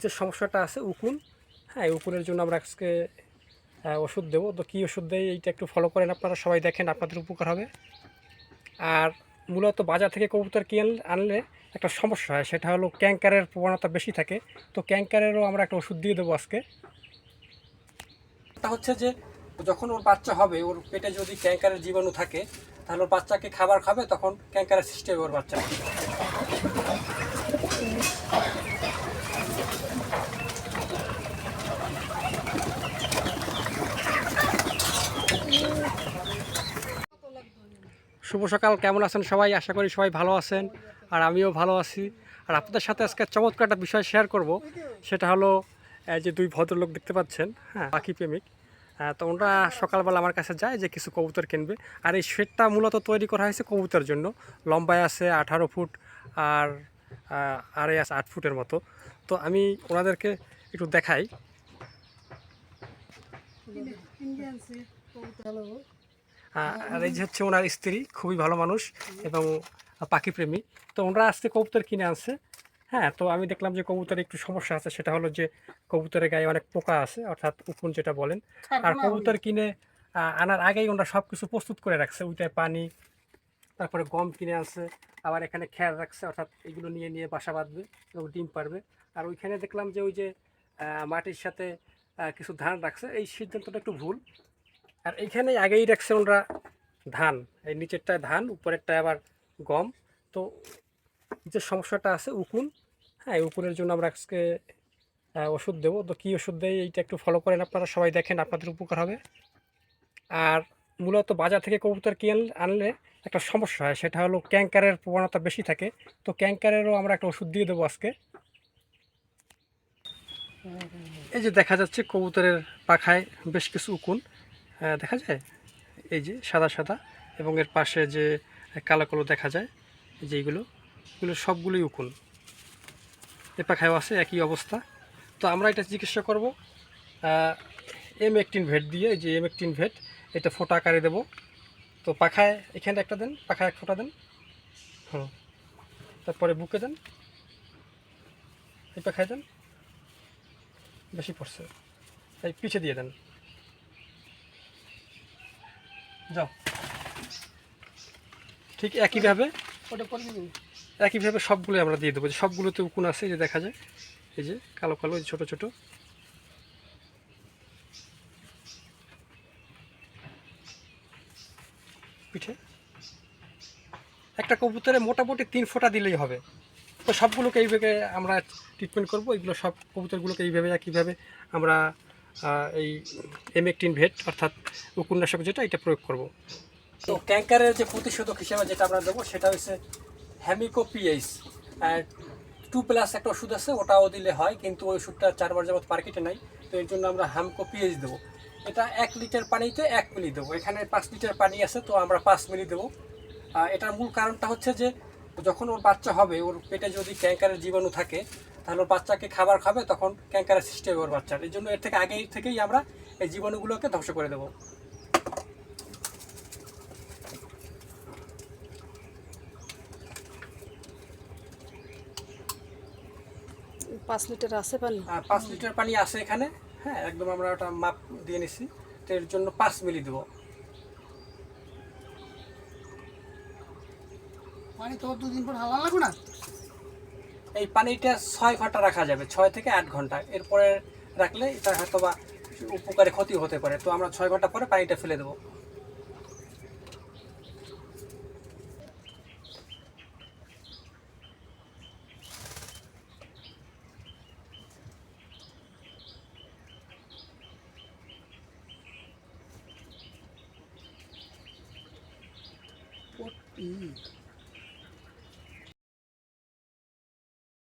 যে সমস্যাটা আছে উকুন, হ্যাঁ এই উকুনের জন্য আমরা আজকে ওষুধ দেবো। তো কী ওষুধ দেয় এইটা একটু ফলো করেন, আপনারা সবাই দেখেন, আপনাদের উপকার হবে। আর মূলত বাজার থেকে কবুতর কিনে আনলে একটা সমস্যা হয়, সেটা হলো ক্যাঙ্কারের প্রবণতা বেশি থাকে। তো ক্যাঙ্কারেরও আমরা একটা ওষুধ দিয়ে দেবো আজকে। এটা হচ্ছে যে যখন ওর বাচ্চা হবে, ওর পেটে যদি ক্যাঙ্কারের জীবাণু থাকে, তাহলে ওর বাচ্চাকে খাবার খাবে, তখন ক্যাঙ্কারের সৃষ্টি হবে ওর বাচ্চা। শুভ সকাল, কেমন আছেন সবাই? আশা করি সবাই ভালো আছেন, আর আমিও ভালো আছি। আর আপনাদের সাথে আজকে চমৎকার একটা বিষয় শেয়ার করব, সেটা হলো যে দুই ভদ্রলোক দেখতে পাচ্ছেন, হ্যাঁ পাখি প্রেমিক। তো ওরা সকালবেলা আমার কাছে যায় যে কিছু কবুতর কিনবে। আর এই শেডটা মূলত তৈরি করা হয়েছে কবুতরের জন্য। লম্বায় আছে 18 ফুট, আর আড়াই আছে 8 ফুটের মতো। তো আমি ওনাদেরকে একটু দেখাই। আর এই যে হচ্ছে ওনার স্ত্রী, খুবই ভালো মানুষ এবং পাখিপ্রেমী। তো ওনারা আজকে কবুতর কিনে আনছে। হ্যাঁ, তো আমি দেখলাম যে কবুতরে একটু সমস্যা আছে, সেটা হলো যে কবুতরের গায়ে অনেক পোকা আছে, অর্থাৎ উকুন যেটা বলেন। আর কবুতর কিনে আনার আগেই ওনারা সব কিছু প্রস্তুত করে রাখছে, ওইটায় পানি, তারপরে গম কিনে আনছে, আবার এখানে খেয়াল রাখছে, অর্থাৎ এগুলো নিয়ে নিয়ে বাসা বাঁধবে এবং ডিম পারবে। আর ওইখানে দেখলাম যে ওই যে মাটির সাথে কিছু ধান রাখছে। এই সিদ্ধান্তটা একটু ভুল। আর এইখানে আগেই রাখছে ওনারা ধান, এই নিচেরটায় ধান, উপরেরটায় আবার গম। তো যে সমস্যাটা আছে উকুন, হ্যাঁ এই উকুনের জন্য আমরা আজকে ওষুধ দেবো। তো কী ওষুধ দেয় এইটা একটু ফলো করেন, আপনারা সবাই দেখেন, আপনাদের উপকার হবে। আর মূলত বাজার থেকে কবুতর কিনে আনলে একটা সমস্যা হয়, সেটা হলো ক্যাঙ্কারের প্রবণতা বেশি থাকে। তো ক্যাঙ্কারেরও আমরা একটা ওষুধ দিয়ে দেবো আজকে। এই যে দেখা যাচ্ছে কবুতরের পাখায় বেশ কিছু উকুন দেখা যায়, এই যে সাদা সাদা, এবং এর পাশে যে কালো কালো দেখা যায়, এই যে এগুলো সবগুলোই উকুন। এ পাখায়ও আছে একই অবস্থা। তো আমরা এটা চিকিৎসা করব M18 ভেট দিয়ে। এই যে M18 ভেট, এটা ফোঁটা আকারে দেবো। তো পাখায় এখানে একটা দেন, পাখায় এক ফোঁটা দেন, হুম, তারপরে বুকে দেন, এই পাখায় দেন, বেশি পড়ছে, এই পিছে দিয়ে দেন, যাও। ঠিক একইভাবে একইভাবে সবগুলোই আমরা দিয়ে দেবো। যে সবগুলোতে উকুন আছে, যে দেখা যায়, এই যে কালো কালো, এই ছোটো ছোটো। পিঠে একটা কবুতরে মোটামুটি 3 ফোঁটা দিলেই হবে। তো সবগুলোকে এইভাবে আমরা ট্রিটমেন্ট করব। এগুলো সব কবুতরগুলোকে এইভাবে একইভাবে আমরা এই M18 ভেট, অর্থাৎ উকুননাশক যেটা, এটা প্রয়োগ করব। তো ক্যাঙ্কারের যে প্রতিষেধক হিসেবে যেটা আমরা দেবো, সেটা হচ্ছে হ্যামিকো পিএইচ 2+ একটা ওষুধ আছে, ওটাও দিলে হয়, কিন্তু ওই ওষুধটা 4 বার যাবত মার্কেটে নাই। তো এর জন্য আমরা হ্যামিকো পিএইচ দেবো। এটা 1 লিটার পানিতে 1 মিলি দেবো। এখানে 5 লিটার পানি আছে, তো আমরা 5 মিলি দেবো। এটার মূল কারণটা হচ্ছে যে যখন ওর বাচ্চা হবে, ওর পেটে যদি ক্যাঙ্কারের জীবাণু থাকে, তাহলে ওর বাচ্চাকে খাবার খাবে, তখন ক্যাঙ্কারের সৃষ্টি হবে ওর বাচ্চার। এই জন্য এর থেকে আগেই থেকেই আমরা এই জীবাণুগুলোকে ধ্বংস করে দেবো। 5 লিটার আছে পানি? 5 লিটার পানি আছে এখানে, হ্যাঁ একদম আমরা ওটা মাপ দিয়ে নিছি। তো এর জন্য 5 মিলি দেবো। পানি তো 2 দিন পর হালা লাগবে না? এই পানিটা 6 ঘন্টা রাখা যাবে, 6 থেকে 8 ঘন্টা। এরপরে রাখলে এটা হয়তো বা উপকারে ক্ষতি হতে পারে। তো আমরা 6 ঘন্টা পরে পানিটা ফেলে দেবো।